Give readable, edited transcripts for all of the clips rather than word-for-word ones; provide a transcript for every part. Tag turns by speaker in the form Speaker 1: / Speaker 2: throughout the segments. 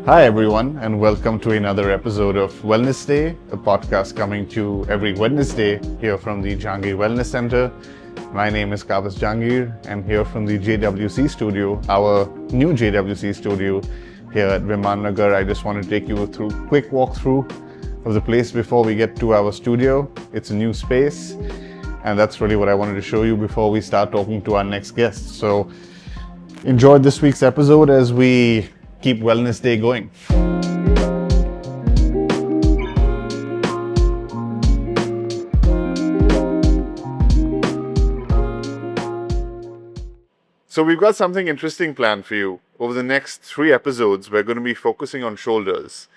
Speaker 1: Hi, everyone, and welcome to another episode of Wellness Day, a podcast coming to you every Wednesday here from the Jahangir Wellness Center. My name is Kavas Jahangir, and here from the JWC studio, our new JWC studio here at Viman Nagar. I just want to take you through a quick walkthrough of the place before we get to our studio. It's a new space, and that's really what I wanted to show you before we start talking to our next guest. So enjoy this week's episode as we keep Wellness Day going. So we've got something interesting planned for you. Over the next 3 episodes, we're going to be focusing on shoulders.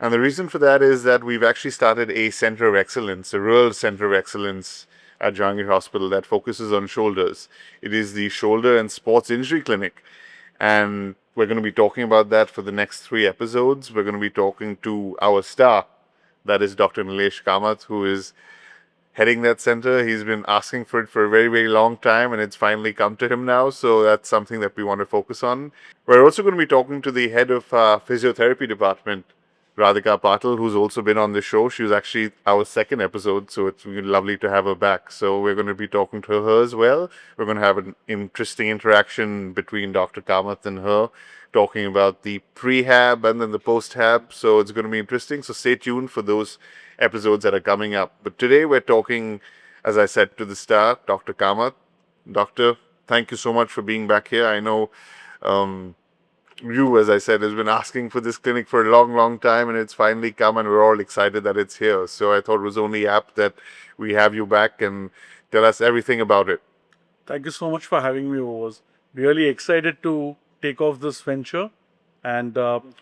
Speaker 1: And the reason for that is that we've actually started a center of excellence, a rural center of excellence at Jahangir Hospital that focuses on shoulders. It is the Shoulder and Sports Injury Clinic. And we're going to be talking about that for the next 3 episodes. We're going to be talking to our star, that is Dr. Nilesh Kamat, who is heading that center. He's been asking for it for a very, very long time, and it's finally come to him now. So that's something that we want to focus on. We're also going to be talking to the head of physiotherapy department, Radhika Patil, who's also been on the show. She was actually our second episode, so it's really lovely to have her back. So we're going to be talking to her as well. We're going to have an interesting interaction between Dr. Kamath and her, talking about the prehab and then the post-hab. So it's going to be interesting. So stay tuned for those episodes that are coming up. But today we're talking, as I said, to the star, Dr. Kamath. Doctor, thank you so much for being back here. I know you, as I said, has been asking for this clinic for a long, long time, and it's finally come, and we're all excited that it's here. So I thought it was only apt that we have you back and tell us everything about it.
Speaker 2: Thank you so much for having me. I was really excited to take off this venture, and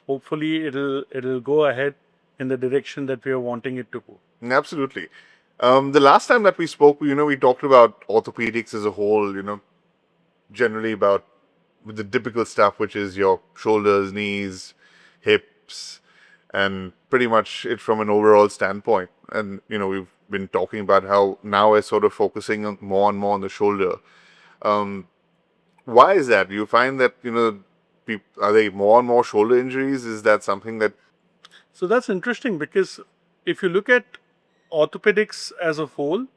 Speaker 2: hopefully it'll go ahead in the direction that we are wanting it to go.
Speaker 1: Absolutely. The last time that we spoke, we talked about orthopedics as a whole, generally about with the typical stuff, which is your shoulders, knees, hips, and pretty much it from an overall standpoint. And, we've been talking about how now we're sort of focusing on more and more on the shoulder. Why is that? Do you find that, are there more and more shoulder injuries? Is that something that...
Speaker 2: So that's interesting, because if you look at orthopedics as a whole,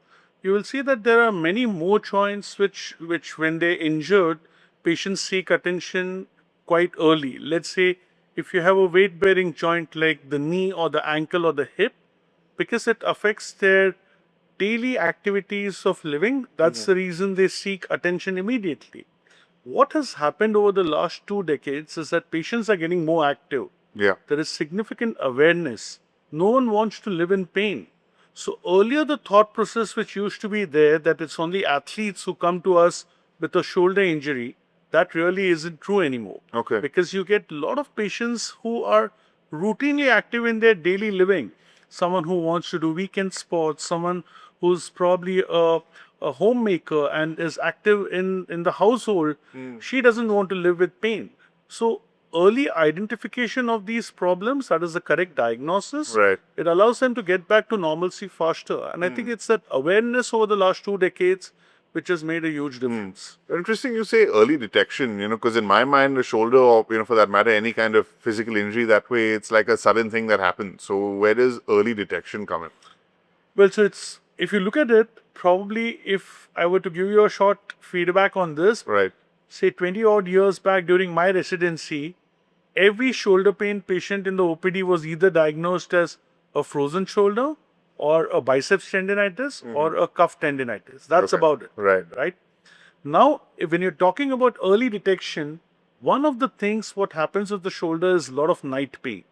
Speaker 2: you will see that there are many more joints which when they're injured, patients seek attention quite early. Let's say if you have a weight-bearing joint like the knee or the ankle or the hip, because it affects their daily activities of living, that's the reason they seek attention immediately. What has happened over the last 2 decades is that patients are getting more active.
Speaker 1: Yeah.
Speaker 2: There is significant awareness. No one wants to live in pain. So earlier the thought process which used to be there, that it's only athletes who come to us with a shoulder injury, that really isn't true anymore.
Speaker 1: Okay.
Speaker 2: Because you get a lot of patients who are routinely active in their daily living. Someone who wants to do weekend sports, someone who's probably a homemaker and is active in the household, she doesn't want to live with pain. So early identification of these problems, that is the correct diagnosis,
Speaker 1: Right.
Speaker 2: it allows them to get back to normalcy faster. And I think it's that awareness over the last 2 decades which has made a huge difference.
Speaker 1: Interesting you say early detection, because in my mind, the shoulder or, for that matter, any kind of physical injury, that way, it's like a sudden thing that happens. So where does early detection come in?
Speaker 2: Well, so it's, if you look at it, probably if I were to give you a short feedback on this,
Speaker 1: Right.
Speaker 2: say 20 odd years back during my residency, every shoulder pain patient in the OPD was either diagnosed as a frozen shoulder or a biceps tendinitis or a cuff tendinitis. That's
Speaker 1: Okay.
Speaker 2: about it.
Speaker 1: Right.
Speaker 2: Now, when you're talking about early detection, one of the things what happens with the shoulder is a lot of night pain.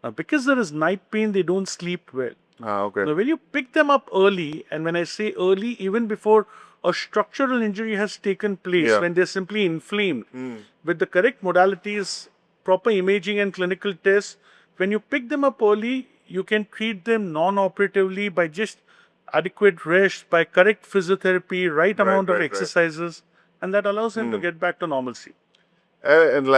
Speaker 2: Now, because there is night pain, they don't sleep well.
Speaker 1: Okay.
Speaker 2: Now, when you pick them up early, and when I say early, even before a structural injury has taken place,
Speaker 1: Yeah.
Speaker 2: when they're simply inflamed, with the correct modalities, proper imaging and clinical tests, when you pick them up early, you can treat them non-operatively by just adequate rest, by correct physiotherapy, right amount of
Speaker 1: right.
Speaker 2: exercises, and that allows them to get back to normalcy.
Speaker 1: And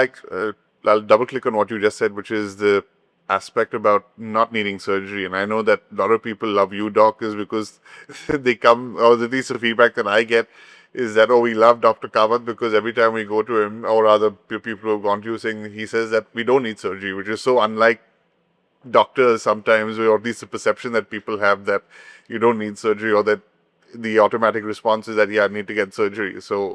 Speaker 1: I'll double click on what you just said, which is the aspect about not needing surgery. And I know that a lot of people love you, doc, is because they come, or at least the feedback that I get, is that, oh, we love Dr. Kamat because every time we go to him, or other people who have gone to you, saying he says that we don't need surgery, which is so unlike doctors sometimes, or at least the perception that people have that you don't need surgery, or that the automatic response is that, yeah, I need to get surgery. So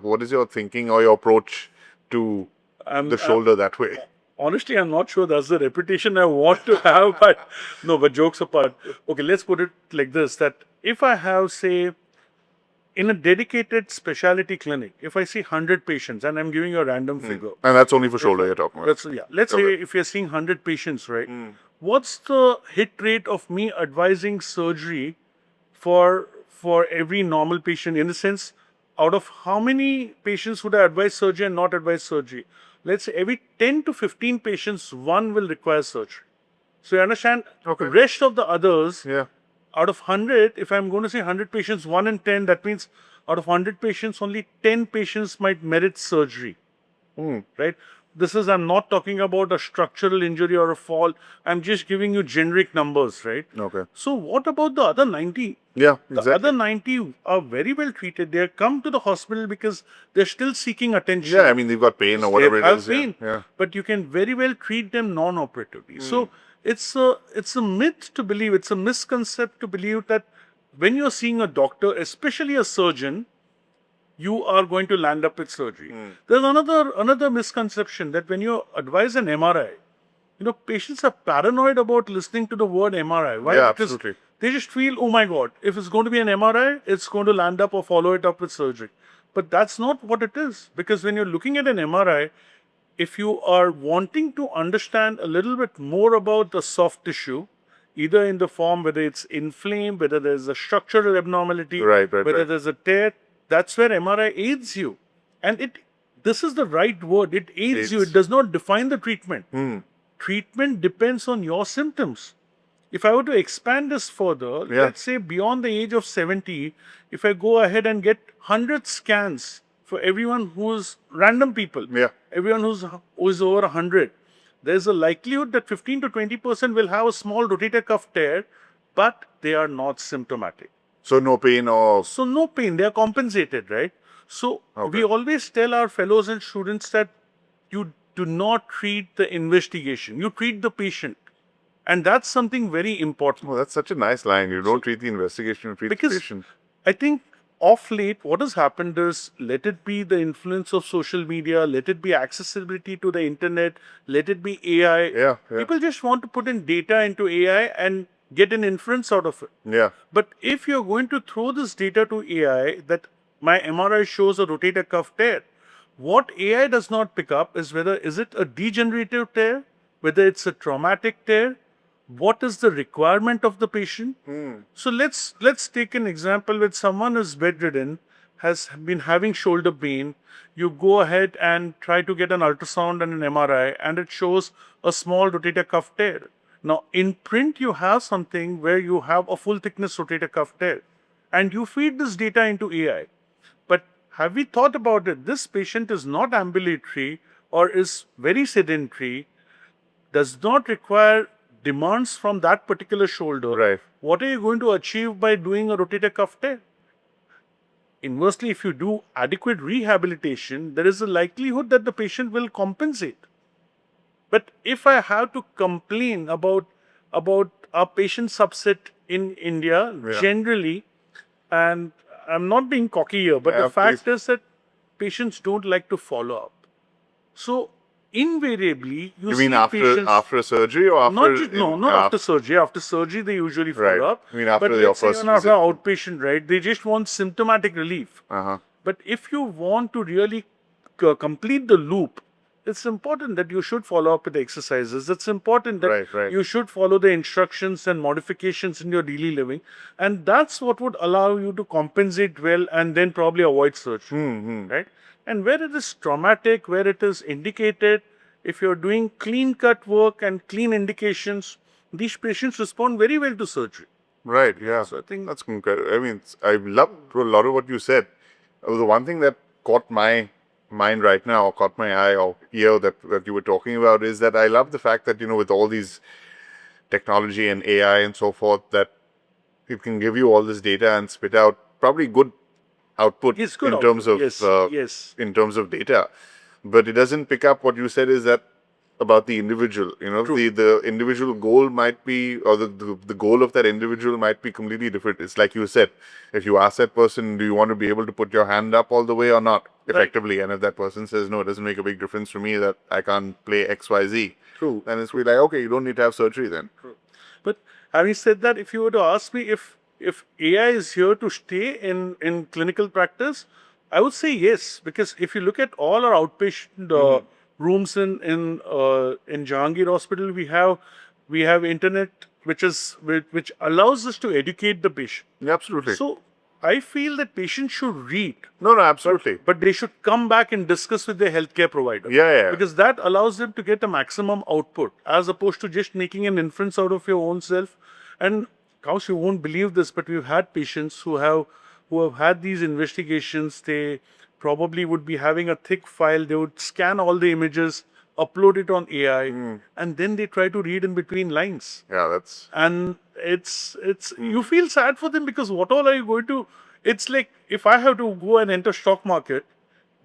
Speaker 1: what is your thinking or your approach to
Speaker 2: I'm,
Speaker 1: the
Speaker 2: I'm
Speaker 1: shoulder that way?
Speaker 2: honestly, I'm not sure that's the reputation I want to have, but no, but jokes apart. Okay, let's put it like this, that if I have, say, in a dedicated specialty clinic, if I see 100 patients, and I'm giving you a random figure.
Speaker 1: And that's only for shoulder you're talking about.
Speaker 2: Let's say
Speaker 1: Okay.
Speaker 2: if you're seeing 100 patients, right? What's the hit rate of me advising surgery for every normal patient? In the sense, out of how many patients would I advise surgery and not advise surgery? Let's say every 10 to 15 patients, one will require surgery. So you understand?
Speaker 1: Okay.
Speaker 2: The rest of the others,
Speaker 1: Yeah.
Speaker 2: out of 100, if I'm going to say 100 patients, 1 in 10, that means out of 100 patients, only 10 patients might merit surgery. Right? This is, I'm not talking about a structural injury or a fall. I'm just giving you generic numbers, right?
Speaker 1: Okay.
Speaker 2: So what about the other 90?
Speaker 1: Yeah,
Speaker 2: The
Speaker 1: exactly.
Speaker 2: other 90 are very well treated. They come to the hospital because they're still seeking attention.
Speaker 1: Yeah, I mean, they've got pain or whatever
Speaker 2: They
Speaker 1: it
Speaker 2: have
Speaker 1: is.
Speaker 2: pain,
Speaker 1: Yeah.
Speaker 2: but you can very well treat them non-operatively. So it's a myth to believe, it's a misconcept to believe that when you're seeing a doctor, especially a surgeon, you are going to land up with surgery. There's another misconception that when you advise an MRI, patients are paranoid about listening to the word MRI. Why?
Speaker 1: Yeah,
Speaker 2: Because
Speaker 1: absolutely.
Speaker 2: they just feel, oh my God, if it's going to be an MRI, it's going to land up or follow it up with surgery. But that's not what it is. Because when you're looking at an MRI, if you are wanting to understand a little bit more about the soft tissue, either in the form whether it's inflamed, whether there's a structural abnormality,
Speaker 1: Right.
Speaker 2: whether there's a tear, that's where MRI aids you. And this is the right word, it aids you, it does not define the treatment. Treatment depends on your symptoms. If I were to expand this further,
Speaker 1: Yeah.
Speaker 2: let's say beyond the age of 70, if I go ahead and get 100 scans for everyone who's random people,
Speaker 1: Yeah.
Speaker 2: everyone who's over 100, there's a likelihood that 15 to 20% will have a small rotator cuff tear, but they are not symptomatic.
Speaker 1: So no pain or...
Speaker 2: So no pain, they are compensated, right? So we always tell our fellows and students that you do not treat the investigation, you treat the patient. And that's something very important.
Speaker 1: Oh, that's such a nice line. You don't treat the investigation, you treat the
Speaker 2: Because
Speaker 1: patient.
Speaker 2: I think of late, what has happened is, let it be the influence of social media, let it be accessibility to the internet, let it be AI.
Speaker 1: Yeah.
Speaker 2: People just want to put in data into AI and get an inference out of it.
Speaker 1: Yeah.
Speaker 2: But if you're going to throw this data to AI, that my MRI shows a rotator cuff tear, what AI does not pick up is whether is it a degenerative tear, whether it's a traumatic tear, what is the requirement of the patient. So let's take an example with someone who's bedridden, has been having shoulder pain. You go ahead and try to get an ultrasound and an MRI, and it shows a small rotator cuff tear. Now, in print, you have something where you have a full thickness rotator cuff tear, and you feed this data into AI. But have we thought about it? This patient is not ambulatory or is very sedentary, does not require demands from that particular shoulder.
Speaker 1: Right.
Speaker 2: What are you going to achieve by doing a rotator cuff tear? Inversely, if you do adequate rehabilitation, there is a likelihood that the patient will compensate. But if I have to complain about a patient subset in India, generally, and I'm not being cocky here, but the fact is that patients don't like to follow up. So invariably, you see
Speaker 1: mean after surgery or after...
Speaker 2: not after surgery. After surgery, they usually follow up.
Speaker 1: I mean after
Speaker 2: but
Speaker 1: your
Speaker 2: let's say
Speaker 1: first
Speaker 2: even after
Speaker 1: visit.
Speaker 2: outpatient, right? They just want symptomatic relief. But if you want to really complete the loop, it's important that you should follow up with the exercises. It's important that you should follow the instructions and modifications in your daily living. And that's what would allow you to compensate well and then probably avoid surgery. Right? And where it is traumatic, where it is indicated, if you're doing clean-cut work and clean indications, these patients respond very well to surgery.
Speaker 1: Right, yeah.
Speaker 2: So I think
Speaker 1: that's incredible. I mean, I loved a lot of what you said. The one thing that caught my mind right now, or caught my eye or ear that you were talking about, is that I love the fact that, with all these technology and AI and so forth, that it can give you all this data and spit out probably good output
Speaker 2: It's good
Speaker 1: in terms
Speaker 2: output.
Speaker 1: of
Speaker 2: Yes, yes.
Speaker 1: in terms of data, but it doesn't pick up what you said is that about the individual.
Speaker 2: True.
Speaker 1: The individual goal might be, or the goal of that individual might be completely different. It's like you said, if you ask that person, do you want to be able to put your hand up all the way or not, effectively, and if that person says no, it doesn't make a big difference to me that I can't play XYZ,
Speaker 2: True.
Speaker 1: then it's really like, okay, you don't need to have surgery then.
Speaker 2: But having said that, if you were to ask me if AI is here to stay in clinical practice, I would say yes, because if you look at all our outpatient rooms in Jahangir Hospital, we have internet which allows us to educate the patient.
Speaker 1: Yeah, absolutely.
Speaker 2: So I feel that patients should read,
Speaker 1: No, absolutely.
Speaker 2: but they should come back and discuss with their healthcare provider.
Speaker 1: Yeah.
Speaker 2: Because that allows them to get a maximum output as opposed to just making an inference out of your own self. And Kaush, you won't believe this, but we've had patients who have had these investigations. They probably would be having a thick file. They would scan all the images, upload it on AI, and then they try to read in between lines.
Speaker 1: Yeah, that's
Speaker 2: And it's you feel sad for them because what all are you going to, it's like if I have to go and enter stock market,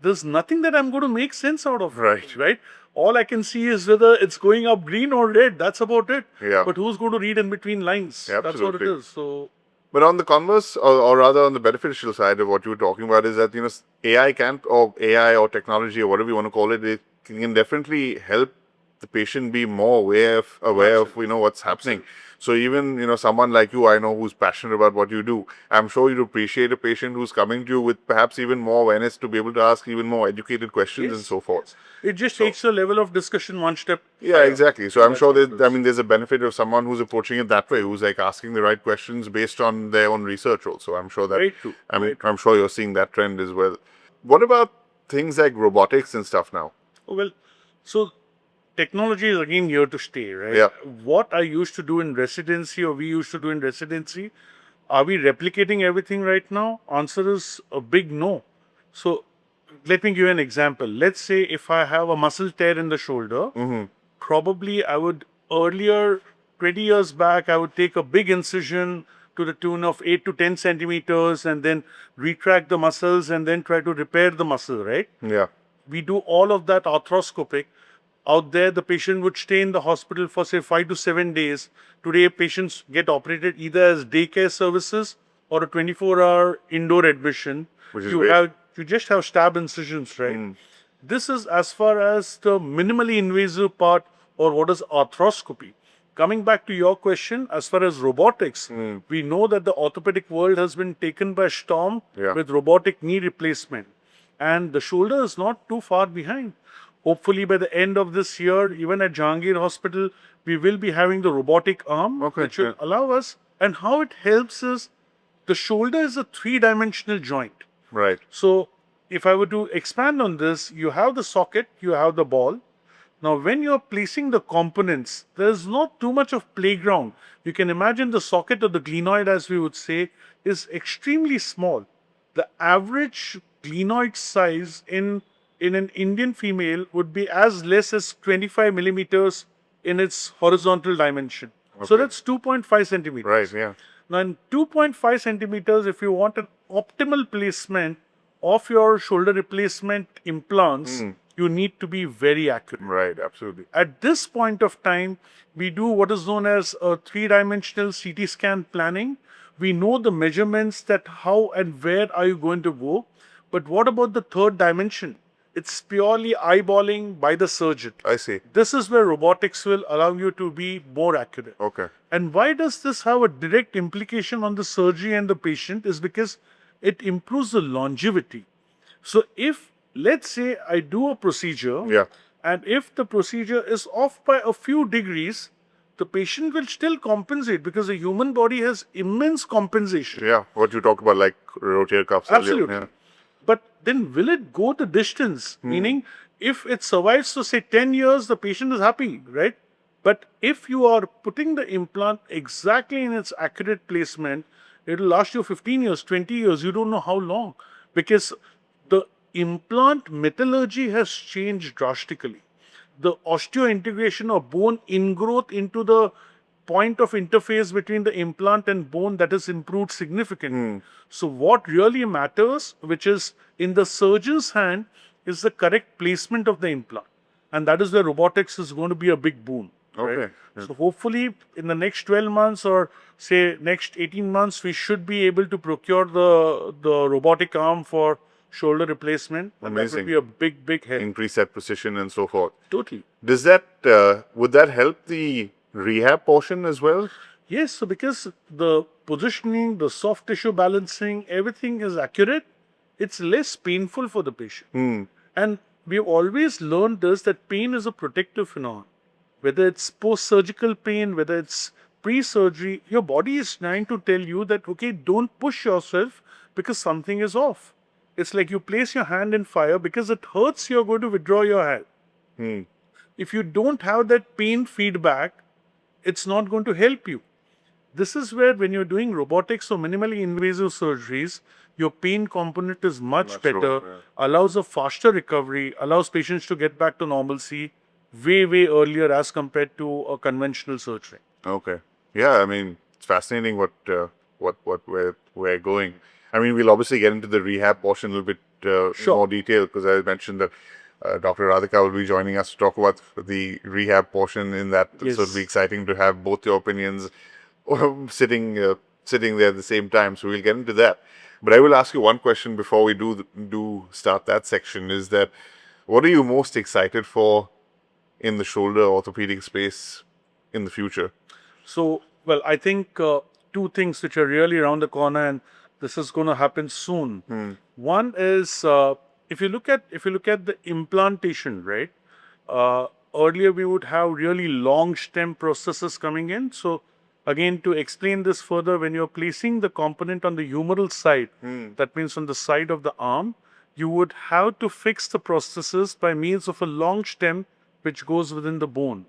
Speaker 2: there's nothing that I'm going to make sense out of. Right, all I can see is whether it's going up green or red. That's about it.
Speaker 1: Yeah.
Speaker 2: But who's going to read in between lines?
Speaker 1: Yeah,
Speaker 2: That's what it
Speaker 1: absolutely.
Speaker 2: is. So
Speaker 1: But on the converse, or rather on the beneficial side of what you were talking about, is that AI or technology or whatever you want to call it, it can definitely help the patient be more aware of what's happening. So even someone like you, I know, who's passionate about what you do, I'm sure you'd appreciate a patient who's coming to you with perhaps even more awareness to be able to ask even more educated questions and so forth.
Speaker 2: it just takes the level of discussion one step
Speaker 1: Yeah,
Speaker 2: higher.
Speaker 1: exactly. So I'm
Speaker 2: That's
Speaker 1: sure
Speaker 2: what it
Speaker 1: that,
Speaker 2: is.
Speaker 1: there's a benefit of someone who's approaching it that way, who's like asking the right questions based on their own research also. I'm sure that,
Speaker 2: Very true.
Speaker 1: I'm sure you're seeing that trend as well. What about things like robotics and stuff now?
Speaker 2: Well, so technology is again here to stay, right?
Speaker 1: Yeah.
Speaker 2: What I used to do in residency or we used to do in residency, are we replicating everything right now? Answer is a big no. So let me give you an example. Let's say if I have a muscle tear in the shoulder, probably I would earlier, 20 years back, I would take a big incision to the tune of 8 to 10 centimeters and then retract the muscles and then try to repair the muscle, right?
Speaker 1: Yeah.
Speaker 2: We do all of that arthroscopic. Out there, the patient would stay in the hospital for say 5 to 7 days. Today, patients get operated either as daycare services or a 24-hour indoor admission.
Speaker 1: Which is
Speaker 2: You
Speaker 1: great.
Speaker 2: you just have stab incisions, right? This is as far as the minimally invasive part or what is arthroscopy. Coming back to your question, as far as robotics, we know that the orthopedic world has been taken by storm
Speaker 1: Yeah.
Speaker 2: with robotic knee replacement. And the shoulder is not too far behind. Hopefully, by the end of this year, even at Jahangir Hospital, we will be having the robotic arm,
Speaker 1: Okay,
Speaker 2: which will
Speaker 1: yeah.
Speaker 2: allow us. And how it helps is the shoulder is a three-dimensional joint.
Speaker 1: Right.
Speaker 2: So, if I were to expand on this, you have the socket, you have the ball. Now, when you're placing the components, there's not too much of playground. You can imagine the socket or the glenoid, as we would say, is extremely small. The average glenoid size in an Indian female would be as less as 25 millimeters in its horizontal dimension. So
Speaker 1: Okay.
Speaker 2: that's 2.5 centimeters.
Speaker 1: Right. Yeah.
Speaker 2: Now, in 2.5 centimeters, if you want an optimal placement of your shoulder replacement implants, you need to be very accurate.
Speaker 1: Right. Absolutely.
Speaker 2: At this point of time, we do what is known as a three-dimensional CT scan planning. We know the measurements that how and where are you going to go. But what about the third dimension? It's purely eyeballing by the surgeon.
Speaker 1: I see.
Speaker 2: This is where robotics will allow you to be more accurate.
Speaker 1: Okay.
Speaker 2: And why does this have a direct implication on the surgery and the patient is because it improves the longevity. So if, let's say, I do a procedure,
Speaker 1: Yeah.
Speaker 2: and if the procedure is off by a few degrees, the patient will still compensate because the human body has immense compensation.
Speaker 1: Yeah. What you talk about, like rotator cuffs. earlier.
Speaker 2: Absolutely.
Speaker 1: Yeah.
Speaker 2: But then will it go the distance? Meaning, if it survives to say 10 years, the patient is happy, right? But if you are putting the implant exactly in its accurate placement, it will last you 15 years, 20 years. You don't know how long. Because the implant metallurgy has changed drastically. The osteointegration or bone ingrowth into the point of interface between the implant and bone that is improved significantly. So what really matters, which is in the surgeon's hand, is the correct placement of the implant. And that is where robotics is going to be a big boon. Right?
Speaker 1: Okay.
Speaker 2: So hopefully in the next 12 months or say next 18 months, we should be able to procure the robotic arm for shoulder replacement. And that would
Speaker 1: Amazing.
Speaker 2: be a big help.
Speaker 1: Increase that precision and so forth.
Speaker 2: Totally.
Speaker 1: Does that, would that help the rehab portion as well?
Speaker 2: Yes, so because the positioning, the soft tissue balancing, everything is accurate, it's less painful for the patient. And we've always learned this, that pain is a protective phenomenon. Whether it's post-surgical pain, whether it's pre-surgery, your body is trying to tell you that, okay, don't push yourself because something is off. It's like you place your hand in fire, because it hurts, you're going to withdraw your hand. If you don't have that pain feedback, it's not going to help you. This is where when you're doing robotics or minimally invasive surgeries, your pain component is much better,
Speaker 1: lower,
Speaker 2: allows a faster recovery, allows patients to get back to normalcy way earlier as compared to a conventional surgery.
Speaker 1: Okay. Yeah, I mean, it's fascinating what we're going. I mean, we'll obviously get into the rehab portion a little bit more detail, because I mentioned that Dr. Radhika will be joining us to talk about the rehab portion in that.
Speaker 2: Yes.
Speaker 1: So it'll be exciting to have both your opinions sitting there at the same time. So we'll get into that. But I will ask you one question before we do start that section, is that what are you most excited for in the shoulder orthopedic space in the future?
Speaker 2: So, well, I think two things which are really around the corner, and this is going to happen soon. One is if you look at the implantation, right? Earlier we would have really long stem processes coming in. So again, to explain this further, when you're placing the component on the humeral side, that means on the side of the arm, you would have to fix the prosthesis by means of a long stem which goes within the bone.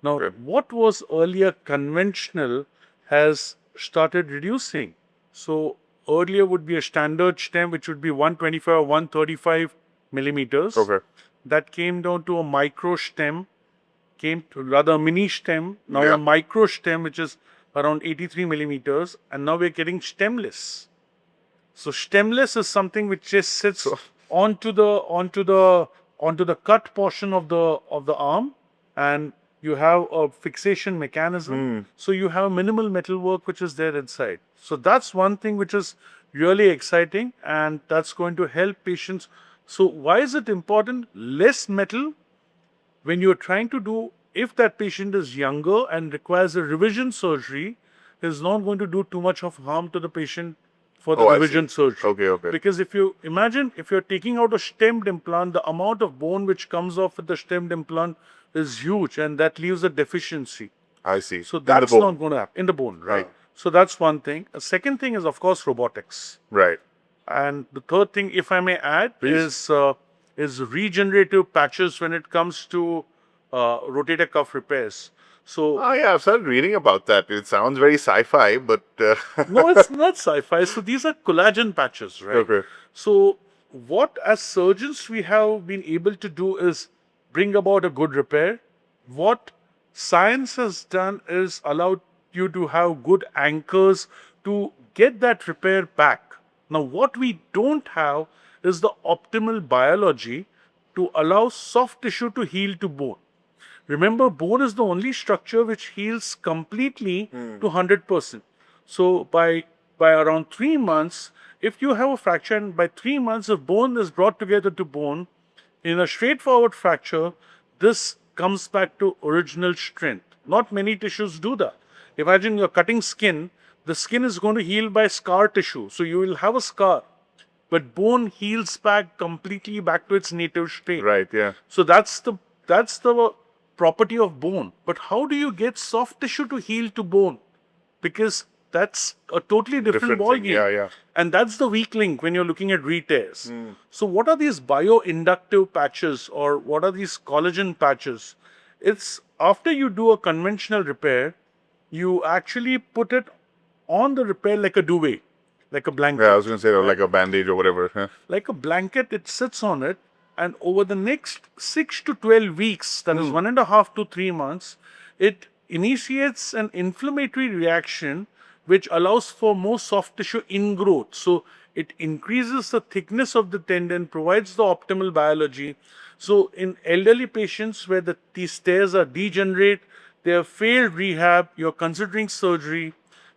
Speaker 2: Now, what was earlier conventional has started reducing. So earlier would be a standard stem which would be 125 or 135 millimeters.
Speaker 1: Okay.
Speaker 2: That came down to a micro stem, came to rather a mini stem, now
Speaker 1: Yeah.
Speaker 2: a micro stem which is around 83 millimeters, and now we're getting stemless. So stemless is something which just sits onto the cut portion of the arm, and you have a fixation mechanism. So you have minimal metalwork which is there inside. So that's one thing which is really exciting, and that's going to help patients. So why is it important? Less metal when you're trying to do, if that patient is younger and requires a revision surgery, is not going to do too much of harm to the patient for the revision surgery.
Speaker 1: Okay.
Speaker 2: Because if you imagine, if you're taking out a stemmed implant, the amount of bone which comes off with the stemmed implant is huge, and that leaves a deficiency.
Speaker 1: I see.
Speaker 2: So that's not going to happen in the bone, right? So that's one thing. A second thing is, of course, robotics.
Speaker 1: Right.
Speaker 2: And the third thing, if I may add, is regenerative patches when it comes to rotator cuff repairs. So
Speaker 1: yeah, I've started reading about that. It sounds very sci-fi, but
Speaker 2: no, it's not sci-fi. So these are collagen patches, right?
Speaker 1: Okay.
Speaker 2: So what as surgeons we have been able to do is bring about a good repair. What science has done is allowed you to have good anchors to get that repair back. Now, what we don't have is the optimal biology to allow soft tissue to heal to bone. Remember, bone is the only structure which heals completely to 100%. So by around 3 months, if you have a fracture, and by 3 months if bone is brought together to bone, in a straightforward fracture, this comes back to original strength. Not many tissues do that. Imagine you're cutting skin, the skin is going to heal by scar tissue. So you will have a scar, but bone heals back completely back to its native state.
Speaker 1: right, yeah.
Speaker 2: So that's the property of bone. But how do you get soft tissue to heal to bone? Because that's a totally different ball
Speaker 1: thing.
Speaker 2: game.
Speaker 1: Yeah.
Speaker 2: And that's the weak link when you're looking at re-tears. So what are these bioinductive patches, or what are these collagen patches? It's after you do a conventional repair, you actually put it on the repair like a duvet, like a blanket.
Speaker 1: Yeah, I was going to say like a bandage or whatever. Huh?
Speaker 2: Like a blanket, it sits on it, and over the next 6 to 12 weeks, that is 1.5 to 3 months, it initiates an inflammatory reaction which allows for more soft tissue ingrowth. So it increases the thickness of the tendon, provides the optimal biology. So in elderly patients where these tears are degenerate, they have failed rehab, you're considering surgery,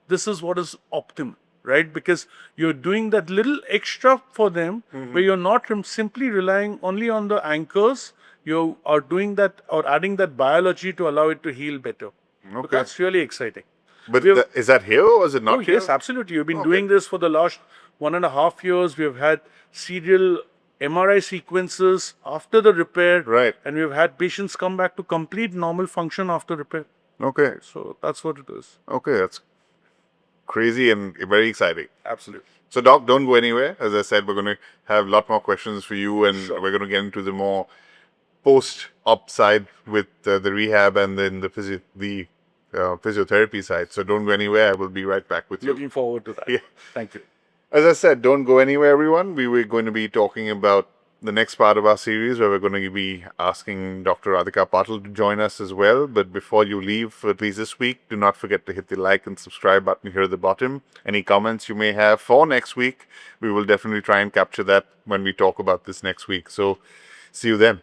Speaker 2: this is what is optimal, right? Because you're doing that little extra for them where you're not simply relying only on the anchors, you are doing that or adding that biology to allow it to heal better. So
Speaker 1: Okay.
Speaker 2: that's really exciting.
Speaker 1: But
Speaker 2: We have-
Speaker 1: is that here or is it not
Speaker 2: Oh,
Speaker 1: here?
Speaker 2: yes, absolutely. You've been
Speaker 1: Okay.
Speaker 2: doing this for the last 1.5 years. We have had serial MRI sequences after the repair.
Speaker 1: Right.
Speaker 2: And we've had patients come back to complete normal function after repair.
Speaker 1: Okay.
Speaker 2: So that's what it is.
Speaker 1: Okay, that's crazy and very exciting.
Speaker 2: Absolutely.
Speaker 1: So, Doc, don't go anywhere. As I said, we're going to have a lot more questions for you, and
Speaker 2: Sure.
Speaker 1: we're going to get into the more post-op side with the rehab and then the physiotherapy side. So, don't go anywhere. I will be right back with you.
Speaker 2: Looking forward to that.
Speaker 1: Yeah.
Speaker 2: Thank you.
Speaker 1: As I said, don't go anywhere, everyone. We were going to be talking about the next part of our series where we're going to be asking Dr. Radhika Patil to join us as well. But before you leave, for at least this week, do not forget to hit the like and subscribe button here at the bottom. Any comments you may have for next week, we will definitely try and capture that when we talk about this next week. So, see you then.